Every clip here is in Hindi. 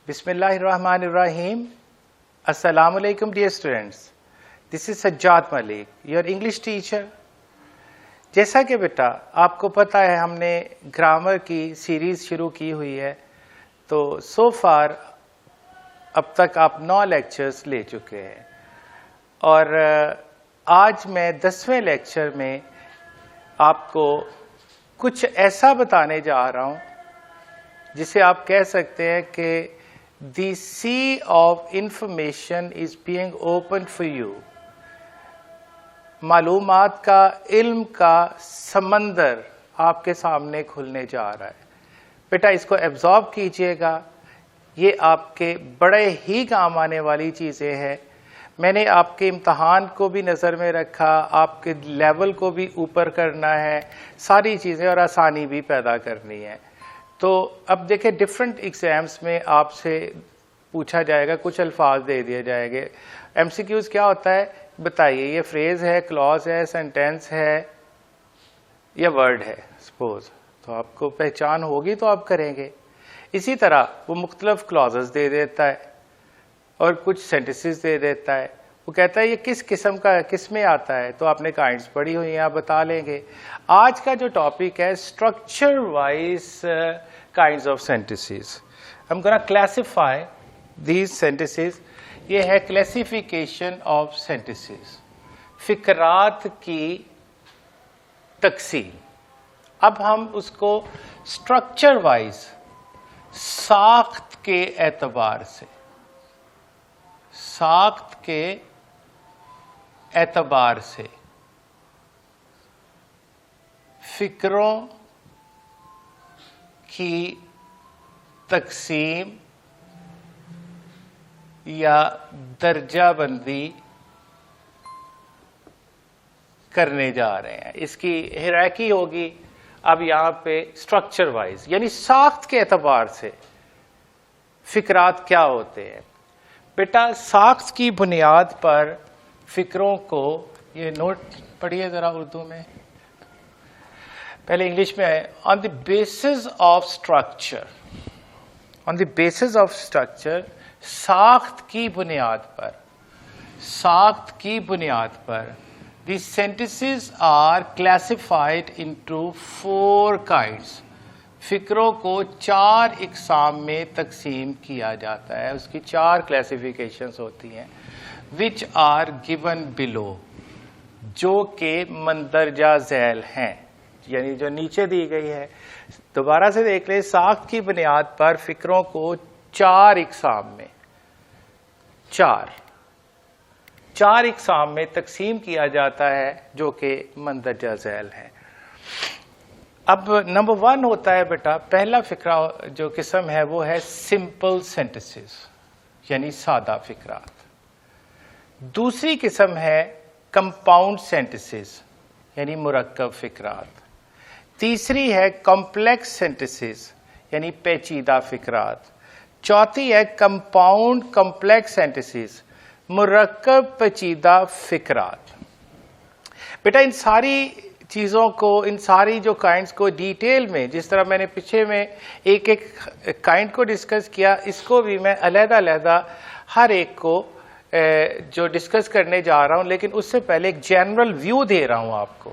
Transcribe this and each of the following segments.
Bismillahirrahmanirrahim. Assalamu alaikum dear students. This is Sajjad Malik, your English teacher. जैसा कि बेटा आपको पता है हमने ग्रामर की सीरीज़ शुरू की हुई है, तो सो फार अब तक आप 9 लेक्चर्स ले चुके हैं और आज मैं 10वें लेक्चर में आपको कुछ ऐसा बताने जा रहा हूँ जिसे आप कह सकते हैं कि the sea of information is being open for you. मालूमात का, इल्म का समंदर आपके सामने खुलने जा रहा है। बेटा इसको एब्जॉर्ब कीजिएगा, ये आपके बड़े ही काम आने वाली चीज़ें हैं। मैंने आपके इम्तहान को भी नज़र में रखा, आपके लेवल को भी ऊपर करना है, सारी चीज़ें और आसानी भी पैदा करनी है। तो अब देखें डिफरेंट एग्ज़ाम्स में आपसे पूछा जाएगा, कुछ अल्फाज दे दिए जाएंगे। एमसीक्यूज़ क्या होता है बताइए, ये फ्रेज़ है, क्लॉज है, सेंटेंस है या वर्ड है सपोज, तो आपको पहचान होगी तो आप करेंगे। इसी तरह वो मुख्तलिफ क्लॉजेस दे देता है और कुछ सेंटेंसेस दे देता है। वो कहता है ये किस किस्म का किस में आता है, तो आपने काइंड्स पढ़ी हुई हैं, आप बता लेंगे। आज का जो टॉपिक है structure wise kinds of sentences. I am gonna classify these sentences. ये है क्लासिफिकेशन ऑफ सेंटेंसेस, फिक्रात की तकसीम। अब हम उसको स्ट्रक्चर वाइज, साख्त के एतबार से, साख्त के एतबार से फिक्रों की तकसीम या दर्जाबंदी करने जा रहे हैं। इसकी हिराकी होगी अब यहां पे स्ट्रक्चर वाइज, यानी साख्त के एतबार से फिक्रात क्या होते हैं। बेटा साख्त की बुनियाद पर फिक्रों को, ये नोट पढ़िए जरा उर्दू में, पहले इंग्लिश में है। On the basis of structure, on the basis of structure, साख्त की बुनियाद पर, साख्त की बुनियाद पर the sentences are classified into 4 kinds. फिक्रों को 4 इकसाम में तकसीम किया जाता है, उसकी 4 क्लासिफिकेशंस होती हैं। विच आर गिवन बिलो, जो कि मंदरजा झैल हैं, यानी जो नीचे दी गई है। दोबारा से देख लें, साख्त की बुनियाद पर फिक्रों को 4 इकसाम में, 4 इकसाम में तकसीम किया जाता है जो कि मंदरजा झैल है। अब नंबर 1 होता है बेटा, पहला फिक्रा जो किस्म है वो है सिंपल सेंटेंसेस, यानी सादा फिक्रात। दूसरी किस्म है कंपाउंड सेंटेंसेस, यानी मुरक्कब फिक्रात। तीसरी है कॉम्प्लेक्स सेंटेंसेस, यानी पेचीदा फिक्रात। चौथी है कंपाउंड कॉम्प्लेक्स सेंटेंसेस, मुरक्कब पेचीदा फिक्रात। बेटा इन सारी चीज़ों को, इन सारी जो काइंड्स को डिटेल में, जिस तरह मैंने पीछे में एक एक काइंड को डिस्कस किया, इसको भी मैं अलग-अलग हर एक को जो डिस्कस करने जा रहा हूं, लेकिन उससे पहले एक जनरल व्यू दे रहा हूं आपको।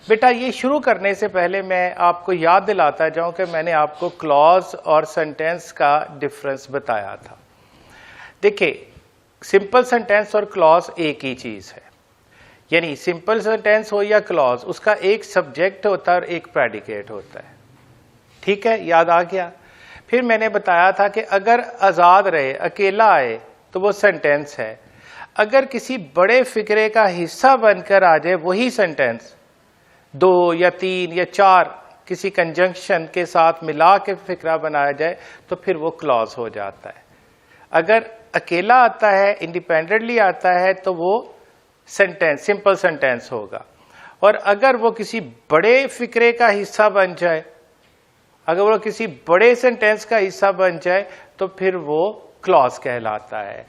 बेटा ये शुरू करने से पहले मैं आपको याद दिलाता जाऊं कि मैंने आपको क्लॉज और सेंटेंस का डिफरेंस बताया था। देखिए सिंपल सेंटेंस और क्लॉज एक ही चीज़ है, यानी सिंपल सेंटेंस हो या क्लॉज, उसका एक सब्जेक्ट होता है और एक प्रेडिकेट होता है। ठीक है, याद आ गया। फिर मैंने बताया था कि अगर आज़ाद रहे, अकेला आए, तो वो सेंटेंस है। अगर किसी बड़े फिक्रे का हिस्सा बनकर आ जाए वही सेंटेंस, 2 या 3 या 4 किसी कंजंक्शन के साथ मिला के फिक्रा बनाया जाए, तो फिर वो क्लॉज हो जाता है। अगर अकेला आता है, इंडिपेंडेंटली आता है, तो वो सेंटेंस, सिंपल सेंटेंस होगा। और अगर वो किसी बड़े फिक्रे का हिस्सा बन जाए, अगर वो किसी बड़े सेंटेंस का हिस्सा बन जाए, तो फिर वो क्लॉज कहलाता है।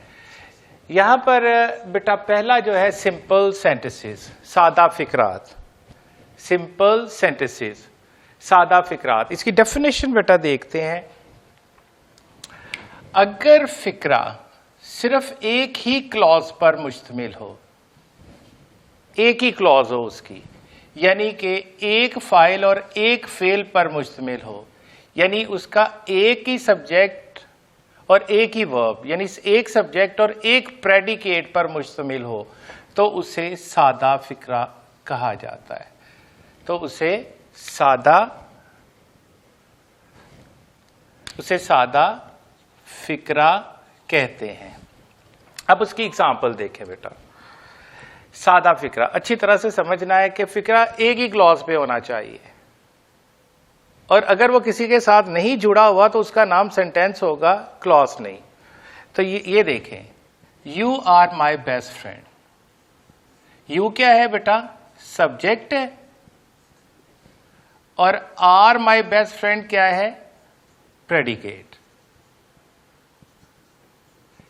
यहां पर बेटा पहला जो है सिंपल सेंटेंसेस, सादा फिक्रात। सिंपल सेंटेंसेस, सादा फिक्रात, इसकी डेफिनेशन बेटा देखते हैं। अगर फिक्रा सिर्फ एक ही क्लॉज पर मुश्तमिल हो, एक ही क्लॉज हो उसकी, यानी कि एक फाइल और एक फेल पर मुश्तमिल हो, यानी उसका एक ही सब्जेक्ट और एक ही वर्ब, यानी एक सब्जेक्ट और एक प्रेडिकेट पर मुश्तमिल हो, तो उसे सादा फिक्रा कहा जाता है। तो उसे सादा फिक्रा कहते हैं। अब उसकी एग्जांपल देखें बेटा। सादा फिक्रा अच्छी तरह से समझना है कि फिक्रा एक ही क्लॉज पे होना चाहिए, और अगर वो किसी के साथ नहीं जुड़ा हुआ तो उसका नाम सेंटेंस होगा, क्लॉज नहीं। तो ये देखें, you are my best friend. You क्या है बेटा? सब्जेक्ट है, और आर माई बेस्ट फ्रेंड क्या है? प्रेडिकेट।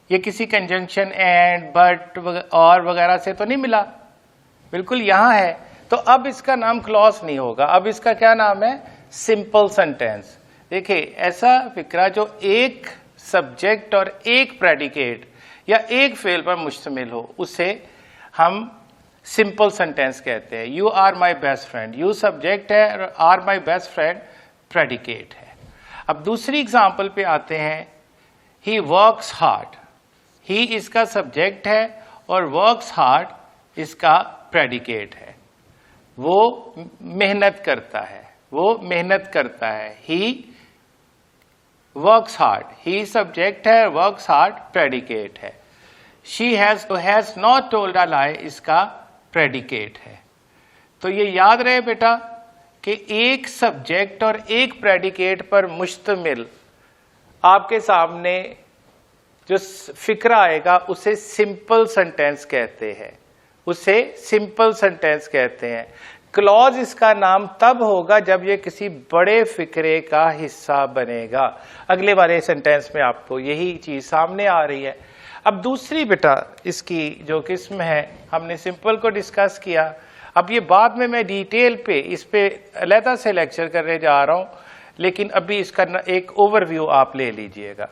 ये किसी कंजंक्शन एंड, बट और वगैरह से तो नहीं मिला, बिल्कुल यहां है। तो अब इसका नाम क्लॉज नहीं होगा, अब इसका क्या नाम है? Simple sentence. देखिए, ऐसा फिक्रा जो एक सब्जेक्ट और एक प्रेडिकेट या एक फेल पर मुश्तमिल हो, उसे हम सिंपल सेंटेंस कहते हैं। You are my best friend, you subject है और are my best friend predicate है। अब दूसरी एग्जांपल पे आते हैं। ही वर्क्स हार्ड। ही इसका सब्जेक्ट है और वर्क्स हार्ड इसका प्रेडिकेट है। वो मेहनत करता है, वो मेहनत करता है। He works hard, he subject है, वर्क्स हार्ड प्रेडिकेट है। She has not told a lie इसका प्रेडिकेट है। तो ये याद रहे बेटा कि एक सब्जेक्ट और एक प्रेडिकेट पर मुश्तमिल आपके सामने जो फिक्रा आएगा उसे सिंपल सेंटेंस कहते हैं, उसे सिंपल सेंटेंस कहते हैं। क्लॉज इसका नाम तब होगा जब ये किसी बड़े फिक्रे का हिस्सा बनेगा। अगले वाले सेंटेंस में आपको यही चीज सामने आ रही है। अब दूसरी बेटा इसकी जो किस्म है, हमने सिंपल को डिस्कस किया। अब ये बाद में मैं डिटेल पे इस पे अलहदा से लेक्चर करने जा रहा हूं, लेकिन अभी इसका एक ओवरव्यू आप ले लीजिएगा।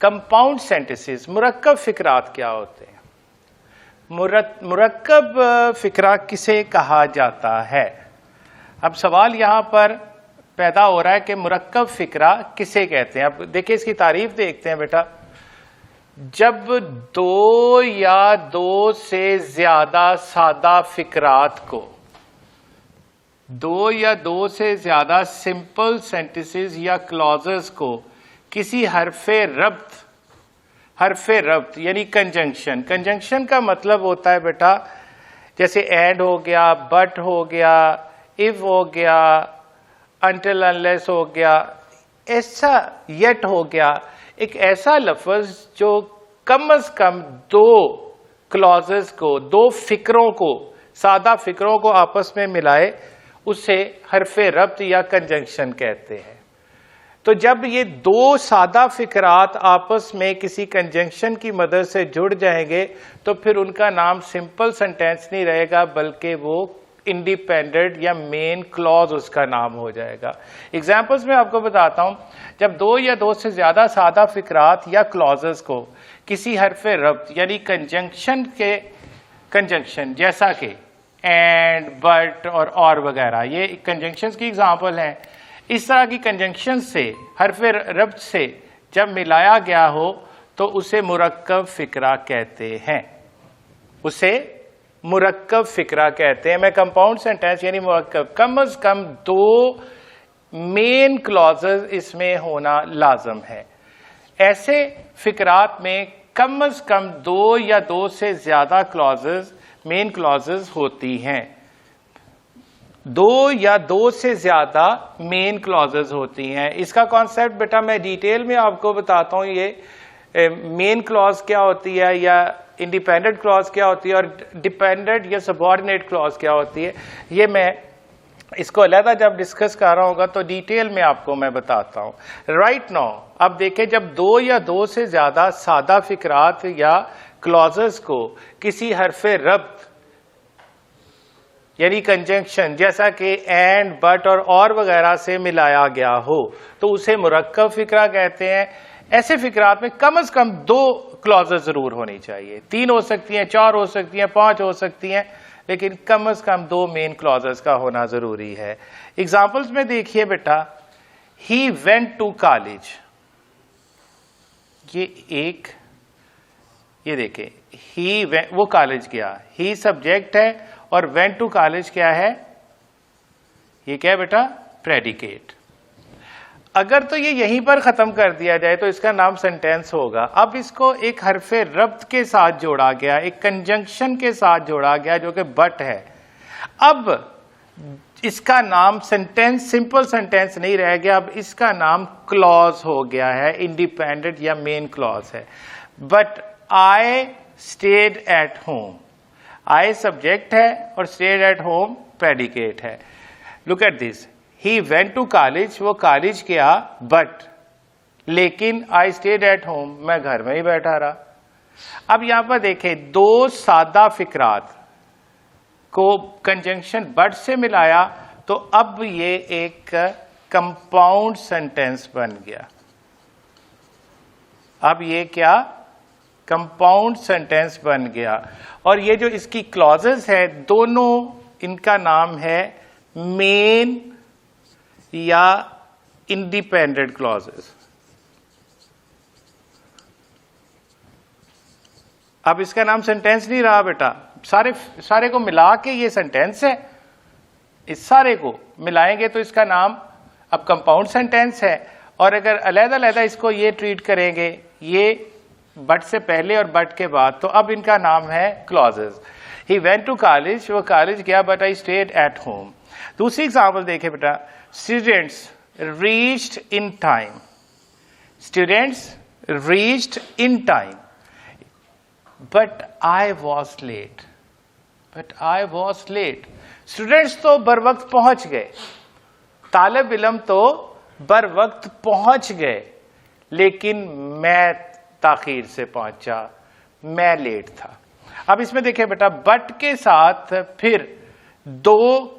कंपाउंड सेंटेंसेस, मुरक्कब फिक्रात क्या होते हैं? मुरक्कब फिक्रा किसे कहा जाता है? अब सवाल यहां पर पैदा हो रहा है कि मुरक्कब फिक्रा किसे कहते हैं। अब देखिए, इसकी तारीफ देखते हैं बेटा। जब दो या दो से ज्यादा सादा फिक्रात को, दो या दो से ज्यादा सिंपल सेंटेंसेस या क्लॉजेस को किसी हरफे रब्त यानी कंजंक्शन, कंजंक्शन का मतलब होता है बेटा जैसे एंड हो गया, बट हो गया, इफ हो गया, अनटिल अनलेस हो गया, ऐसा येट हो गया, एक ऐसा लफ्ज जो कम अज कम दो क्लॉजेस को, दो फिक्रों को, सादा फिक्रों को आपस में मिलाए, उसे हरफे रब्त या कंजंक्शन कहते हैं। तो जब ये दो सादा फिक्रात आपस में किसी कंजंक्शन की मदद से जुड़ जाएंगे तो फिर उनका नाम सिंपल सेंटेंस नहीं रहेगा, बल्कि वो इंडिपेंडेंट या मेन क्लॉज उसका नाम हो जाएगा। एग्जाम्पल्स में आपको बताता हूं। जब दो या दो से ज्यादा सादा फिक्रात या क्लॉजेस को किसी हरफे रब्त यानी कंजंक्शन जैसा कि एंड, बट और वगैरह, ये कंजंक्शंस की एग्जांपल हैं। इस तरह की कंजंक्शन से, हरफे रब्त से जब मिलाया गया हो तो उसे मुरक्कब फिक्रा कहते हैं, उसे मुरक्कब फिक्रा कहते हैं। मैं कंपाउंड सेंटेंस यानी मुरक्कब, कम अज कम दो मेन क्लॉजेस इसमें होना लाजम है। ऐसे फिक्रात में कम अज कम दो या दो से ज्यादा क्लॉजेस, मेन क्लॉजेस होती हैं। दो या दो से ज्यादा मेन क्लॉजेस होती हैं। इसका कॉन्सेप्ट बेटा मैं डिटेल में आपको बताता हूं। ये मेन क्लॉज क्या होती है या इंडिपेंडेंट क्लॉज क्या होती है और डिपेंडेंट या सबऑर्डिनेट क्लॉज क्या होती है, ये मैं इसको अलहदा जब डिस्कस कर रहा होगा तो डिटेल में आपको मैं बताता हूं। राइट नाउ अब देखें, जब दो या दो से ज्यादा सादा फिक्रात या क्लॉजेस को किसी हरफे रब्त यानी कंजंक्शन जैसा कि एंड, बट और वगैरह से मिलाया गया हो तो उसे मुरक्कब फिक्रा कहते हैं। ऐसे फिक्रात में कम से कम 2 क्लॉजेस जरूर होनी चाहिए। 3 हो सकती हैं, 4 हो सकती हैं, 5 हो सकती हैं, लेकिन कम से कम 2 मेन क्लॉजेस का होना जरूरी है। एग्जाम्पल्स में देखिए बेटा, ही वेंट टू कॉलेज, ये देखें, वो कॉलेज गया, ही सब्जेक्ट है और वेंट टू कॉलेज क्या है, ये क्या है बेटा, प्रेडिकेट। अगर तो ये यहीं पर खत्म कर दिया जाए तो इसका नाम सेंटेंस होगा। अब इसको एक हरफे रब्त के साथ जोड़ा गया, एक कंजंक्शन के साथ जोड़ा गया जो कि बट है। अब इसका नाम सेंटेंस, सिंपल सेंटेंस नहीं रह गया, अब इसका नाम क्लॉज हो गया है, इंडिपेंडेंट या मेन क्लॉज है। But I stayed at home, I subject है और स्टेड एट होम प्रेडिकेट है। Look at this, he went to college, वो कॉलेज गया, बट लेकिन आई स्टेड एट होम, मैं घर में ही बैठा रहा। अब यहां पर देखें, 2 सादा फिक्रात को कंजंक्शन बट से मिलाया तो अब ये एक कंपाउंड सेंटेंस बन गया। अब ये क्या, कंपाउंड सेंटेंस बन गया। और ये जो इसकी क्लॉजेस है, दोनों इनका नाम है मेन या इंडिपेंडेंट क्लॉजेस। अब इसका नाम सेंटेंस नहीं रहा बेटा, सारे को मिला के ये सेंटेंस है। इस सारे को मिलाएंगे तो इसका नाम अब कंपाउंड सेंटेंस है। और अगर अलग-अलग इसको ये ट्रीट करेंगे, ये बट से पहले और बट के बाद, तो अब इनका नाम है clauses. He went to college, वो कॉलेज गया, but I stayed at home. दूसरी एग्जाम्पल देखें बेटा, students reached in time, students reached in time, but I was late, but I was late. Students तो बर वक्त पहुंच गए, तालिब इल्म तो बर वक्त पहुंच गए, लेकिन मैं ताखीर से पहुंचा, मैं लेट था। अब इसमें देखिए बेटा, बट के साथ फिर 2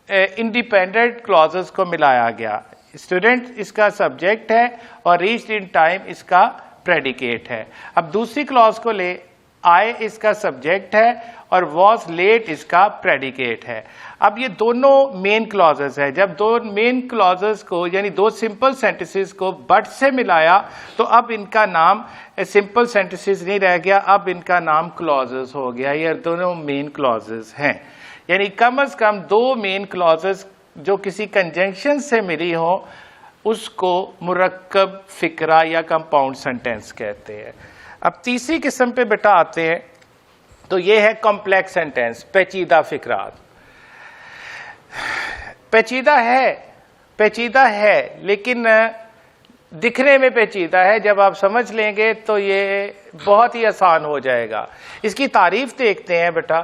इंडिपेंडेंट क्लॉजेस को मिलाया गया। स्टूडेंट इसका सब्जेक्ट है और रीच्ड इन टाइम इसका प्रेडिकेट है। अब दूसरी क्लॉज को ले, आई इसका सब्जेक्ट है और वॉज लेट इसका प्रेडिकेट है। अब ये दोनों मेन क्लॉजेस है। जब 2 मेन क्लॉजेस को, यानी 2 सिंपल सेंटेंसेस को बट से मिलाया तो अब इनका नाम सिंपल सेंटेंसेस नहीं रह गया, अब इनका नाम क्लॉजेस हो गया। ये दोनों मेन क्लॉजेस हैं, यानी कम से कम 2 मेन क्लॉजेस जो किसी कंजंक्शन से मिली हो उसको मुरक्कब फिक्रा या कंपाउंड सेंटेंस कहते हैं। अब तीसरी किस्म पे बेटा आते हैं, तो ये है कॉम्प्लेक्स सेंटेंस, पेचीदा फिक्रात। पेचीदा है लेकिन दिखने में पेचीदा है, जब आप समझ लेंगे तो ये बहुत ही आसान हो जाएगा। इसकी तारीफ देखते हैं बेटा।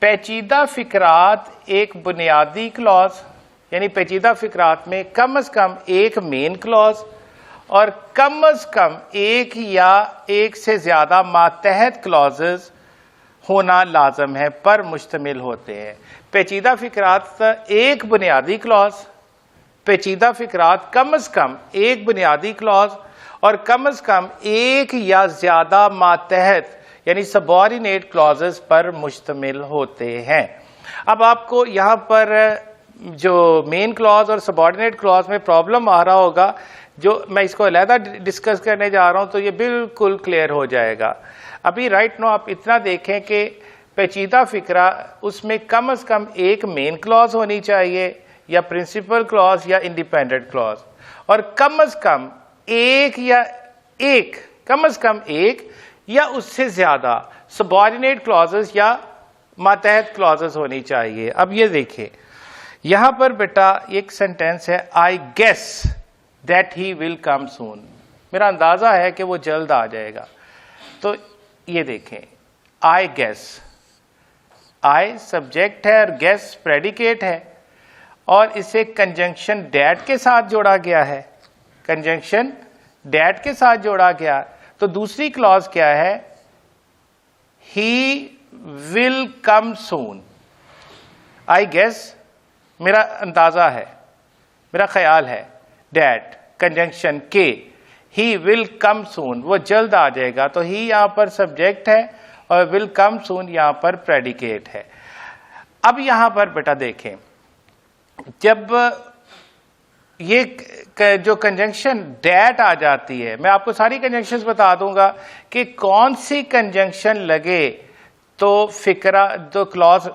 पेचीदा फिक्रात एक बुनियादी क्लॉज, यानी पेचीदा फिक्रात में कम से कम एक मेन क्लॉज और कम से कम एक या एक से ज्यादा मातहत क्लॉजेस होना लाजम है, पर मुश्तमिल होते हैं। पेचीदा फिक्रात एक बुनियादी क्लॉज, पेचीदा फिक्रात कम से कम एक बुनियादी क्लॉज और कम से कम एक या ज्यादा मातहत यानी सबऑर्डिनेट क्लॉजेस पर मुश्तमिल होते हैं। अब आपको यहां पर जो मेन क्लॉज और सबऑर्डिनेट क्लॉज में प्रॉब्लम आ रहा होगा, जो मैं इसको अलहदा डिस्कस करने जा रहा हूं, तो ये बिल्कुल क्लियर हो जाएगा। अभी राइट नो आप इतना देखें कि पेचीदा फिक्रा, उसमें कम से कम एक मेन क्लॉज होनी चाहिए या प्रिंसिपल क्लॉज या इंडिपेंडेंट क्लॉज, और कम से कम एक या उससे ज्यादा सबऑर्डिनेट क्लॉजेस या मातहत क्लॉजेस होनी चाहिए। अब ये देखिए, यहां पर बेटा एक सेंटेंस है, I guess that he will come soon, मेरा अंदाजा है कि वो जल्द आ जाएगा। तो ये देखें, आई गेस, आई सब्जेक्ट है और गेस प्रेडिकेट है, और इसे कंजंक्शन दैट के साथ जोड़ा गया है, कंजंक्शन दैट के साथ जोड़ा गया। तो दूसरी क्लॉज क्या है, ही will come soon. I guess मेरा अंदाजा है, मेरा ख्याल है, दैट कंजंक्शन के, ही विल कम सून, वो जल्द आ जाएगा। तो ही यहां पर सब्जेक्ट है और विल कम सून यहां पर प्रेडिकेट है। अब यहां पर बेटा देखें, जब ये जो कंजंक्शन डेट आ जाती है, मैं आपको सारी कंजंक्शंस बता दूंगा कि कौन सी कंजंक्शन लगे तो फिक्रा तो क्लॉज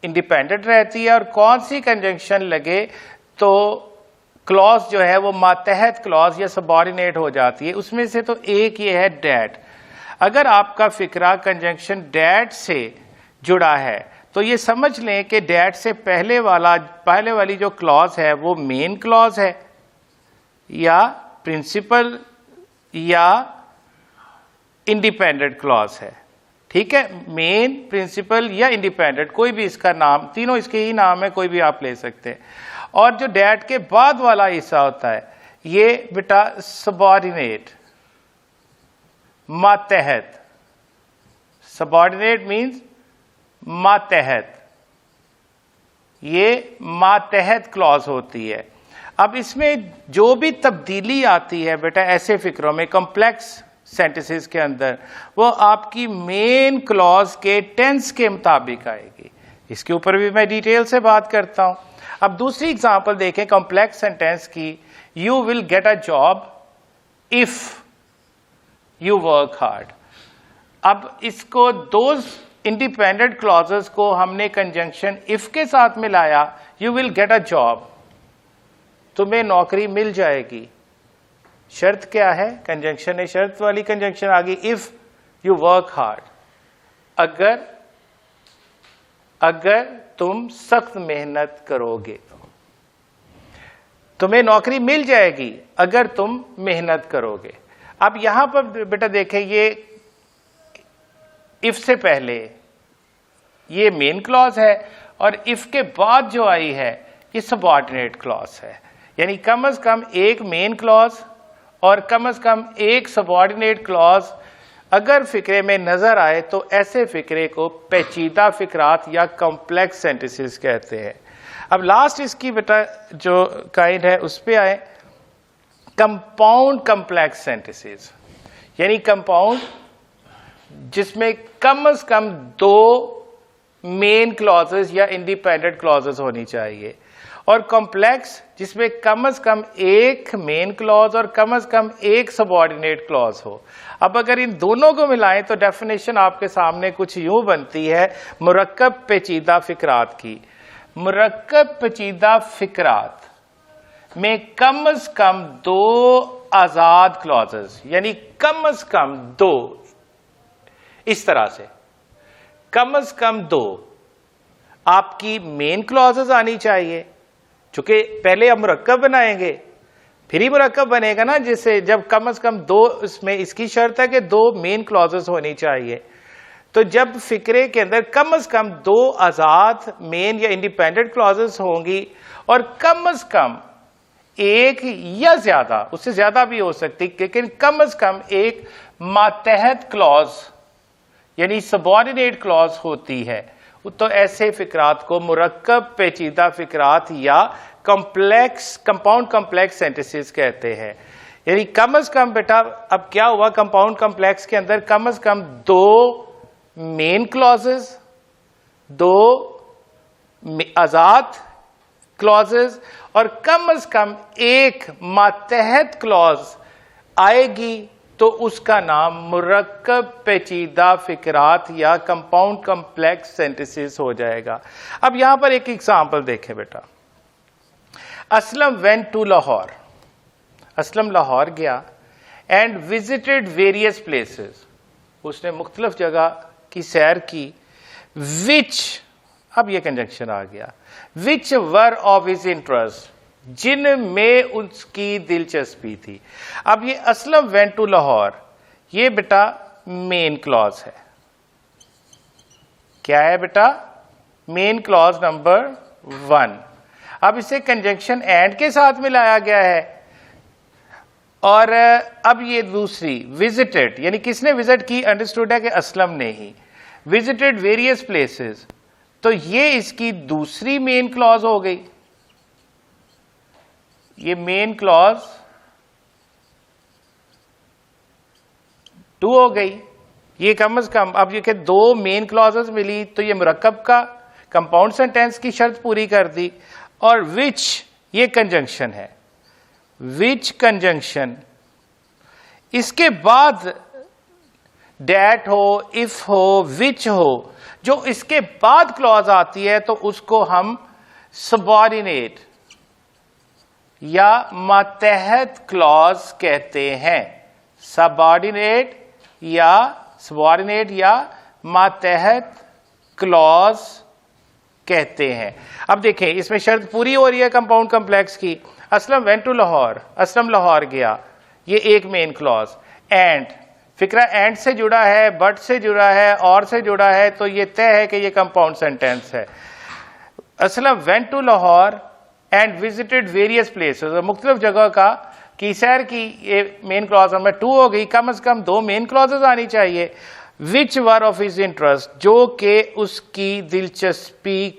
इंडिपेंडेंट रहती है और कौन सी कंजंक्शन लगे तो क्लॉज जो है वो मातहत क्लॉज या सबऑर्डिनेट हो जाती है। उसमें से तो एक ये है डेट। अगर आपका फिक्रा कंजंक्शन डेट से जुड़ा है तो ये समझ लें कि डेट से पहले वाली जो क्लॉज है वो मेन क्लॉज है या प्रिंसिपल या इंडिपेंडेंट क्लॉज है। ठीक है, मेन, प्रिंसिपल या इंडिपेंडेंट, कोई भी इसका नाम, तीनों इसके ही नाम है, कोई भी आप ले सकते हैं। और जो डेट के बाद वाला हिस्सा होता है ये बेटा सबऑर्डिनेट, मातहत। सबऑर्डिनेट मींस मातहत, ये मातहत क्लॉज होती है। अब इसमें जो भी तब्दीली आती है बेटा ऐसे फिक्रों में, कॉम्प्लेक्स सेंटेंसेस के अंदर, वो आपकी मेन क्लॉज के टेंस के मुताबिक आएगी। इसके ऊपर भी मैं डिटेल से बात करता हूं। अब दूसरी एग्जांपल देखें कॉम्प्लेक्स सेंटेंस की, you will get a job if you work hard. अब इसको दो इंडिपेंडेंट क्लॉजेस को हमने कंजंक्शन इफ के साथ मिलाया, you will get a job, तुम्हें नौकरी मिल जाएगी। शर्त क्या है? कंजंक्शन है, शर्त वाली कंजंक्शन आ गई, इफ यू वर्क हार्ड, अगर तुम सख्त मेहनत करोगे तुम्हें नौकरी मिल जाएगी अगर तुम मेहनत करोगे। अब यहां पर बेटा देखें, ये इफ से पहले ये मेन क्लॉज है और इफ के बाद जो आई है ये सबऑर्डिनेट क्लॉज है, यानी कम से कम एक मेन क्लॉज और कम से कम एक सबऑर्डिनेट क्लॉज अगर फिक्रे में नजर आए तो ऐसे फिक्रे को पेचीदा फिक्रात या कॉम्प्लेक्स सेंटेंसेस कहते हैं। अब लास्ट इसकी बेटा जो काइंड है उस पे आए, कंपाउंड कॉम्प्लेक्स सेंटेंसेस, यानी कंपाउंड जिसमें कम से कम दो मेन क्लॉजेस या इंडिपेंडेंट क्लॉजेस होनी चाहिए, और कॉम्प्लेक्स जिसमें कम से कम एक मेन क्लॉज और कम से कम एक सबऑर्डिनेट क्लॉज हो। अब अगर इन दोनों को मिलाएं तो डेफिनेशन आपके सामने कुछ यूं बनती है मुरक्कब पेचीदा फिक्रात की। मुरक्कब पेचीदा फिक्रात में कम से कम दो आजाद क्लॉजेस, यानी कम से कम दो, इस तरह से कम से कम दो आपकी मेन क्लॉजेस आनी चाहिए, चूंकि पहले हम मुरक्कब बनाएंगे फिर ही मुरक्कब बनेगा ना, जिससे जब कम से कम दो, इसमें इसकी शर्त है कि दो मेन क्लॉजेस होनी चाहिए। तो जब फिक्रे के अंदर कम से कम दो आजाद मेन या इंडिपेंडेंट क्लॉजेस होंगी और कम से कम एक या ज्यादा, उससे ज्यादा भी हो सकती, लेकिन कम से कम एक मातहत क्लॉज यानी सबऑर्डिनेट क्लॉज होती है, तो ऐसे फिक्रात को मुरक्कब पेचीदा फिक्रात या कॉम्प्लेक्स कंपाउंड कॉम्प्लेक्स सेंटेंसेस कहते हैं। यानी कम से कम बेटा, अब क्या हुआ, कंपाउंड कॉम्प्लेक्स के अंदर कम से कम दो मेन क्लॉजेस, दो आजाद क्लॉजेस और कम से कम एक मातहत क्लॉज आएगी तो उसका नाम मुरक्कब पेचीदा फिक्रात या कंपाउंड कॉम्प्लेक्स सेंटेंसेस हो जाएगा। अब यहां पर एक एग्जांपल देखें बेटा, असलम वेंट टू लाहौर, असलम लाहौर गया एंड विजिटेड वेरियस प्लेसेस, उसने मुख्तलिफ जगह की सैर की, विच, अब ये कंजंक्शन आ गया, विच वर ऑफ हिज इंटरेस्ट, जिनमें उसकी दिलचस्पी थी। अब ये असलम वेंट टू लाहौर, ये बेटा मेन क्लॉज है। क्या है बेटा? Main clause number 1। अब इसे कंजंक्शन एंड के साथ मिलाया गया है और अब ये दूसरी विजिटेड, यानी किसने विजिट की, अंडरस्टूड है कि असलम ने ही विजिटेड वेरियस प्लेसेस, तो ये इसकी दूसरी मेन क्लॉज हो गई। ये मेन क्लॉज 2 हो गई, ये कम से कम। अब ये कि 2 मेन क्लॉजेस मिली तो ये मुरक्कब का कंपाउंड सेंटेंस की शर्त पूरी कर दी। और विच, ये कंजंक्शन है, विच कंजंक्शन, इसके बाद डैट हो, इफ हो, विच हो, जो इसके बाद क्लॉज आती है तो उसको हम सबऑर्डिनेट या मातहत क्लॉज कहते हैं। सबऑर्डिनेट या मातहत क्लॉज कहते हैं। अब देखें इसमें शर्त पूरी हो रही है कंपाउंड कॉम्प्लेक्स की। असलम वेंट टू लाहौर, असलम लाहौर गया, ये एक मेन क्लॉज। एंड, फिक्रा एंड से जुड़ा है, बट से जुड़ा है, और से जुड़ा है, तो ये तय है कि ये कंपाउंड सेंटेंस है। Aslam went to Lahore and visited various places, मुख्तलिफ जगह का की सैर की, ये मेन क्लॉज में 2 हो गई। कम से कम 2 मेन क्लॉजेस आनी चाहिए। विच वर ऑफ हिज इंटरेस्ट, जो कि उसकी दिलचस्पी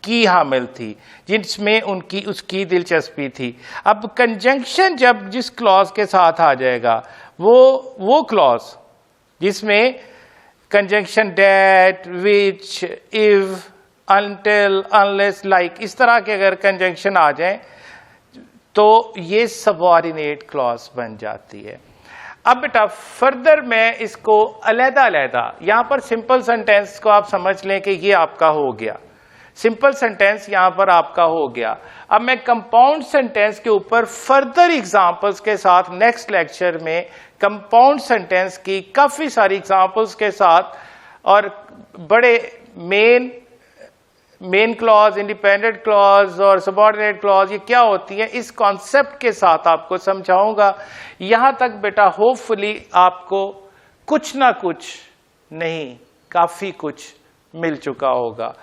की हामिल थी, जिसमें उसकी दिलचस्पी थी। अब कंजंक्शन जब जिस क्लॉज के साथ आ जाएगा वो क्लॉज जिसमें conjunction that, which, if, until, unless, like, इस तरह के अगर कंजंक्शन आ जाए तो ये सबऑर्डिनेट क्लॉज बन जाती है। अब बेटा फर्दर मैं इसको अलग-अलग, यहां पर सिंपल सेंटेंस को आप समझ लें कि ये आपका हो गया, सिंपल सेंटेंस यहां पर आपका हो गया। अब मैं कंपाउंड सेंटेंस के ऊपर फर्दर एग्जांपल्स के साथ नेक्स्ट लेक्चर में कंपाउंड सेंटेंस की काफी सारी एग्जांपल्स के साथ और बड़े मेन क्लॉज, इंडिपेंडेंट क्लॉज और सबऑर्डिनेट क्लॉज ये क्या होती है, इस कॉन्सेप्ट के साथ आपको समझाऊंगा। यहां तक बेटा होपफुली आपको कुछ ना कुछ नहीं, काफी कुछ मिल चुका होगा।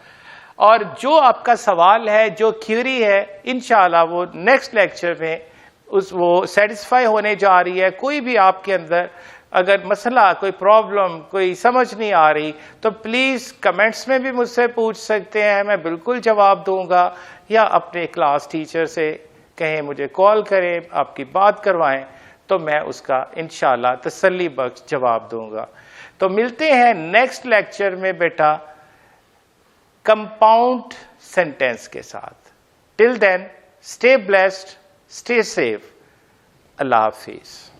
और जो आपका सवाल है, जो क्यूरी है, इंशाल्लाह वो नेक्स्ट लेक्चर में वो सेटिस्फाई होने जा रही है। कोई भी आपके अंदर अगर मसला, कोई प्रॉब्लम, कोई समझ नहीं आ रही तो प्लीज़ कमेंट्स में भी मुझसे पूछ सकते हैं, मैं बिल्कुल जवाब दूंगा। या अपने क्लास टीचर से कहें, मुझे कॉल करें, आपकी बात करवाएं तो मैं उसका इंशाल्लाह तसल्ली बख्श जवाब दूंगा। तो मिलते हैं नेक्स्ट लेक्चर में बेटा कंपाउंड सेंटेंस के साथ। Till then stay blessed, stay safe, अल्लाह हाफिज।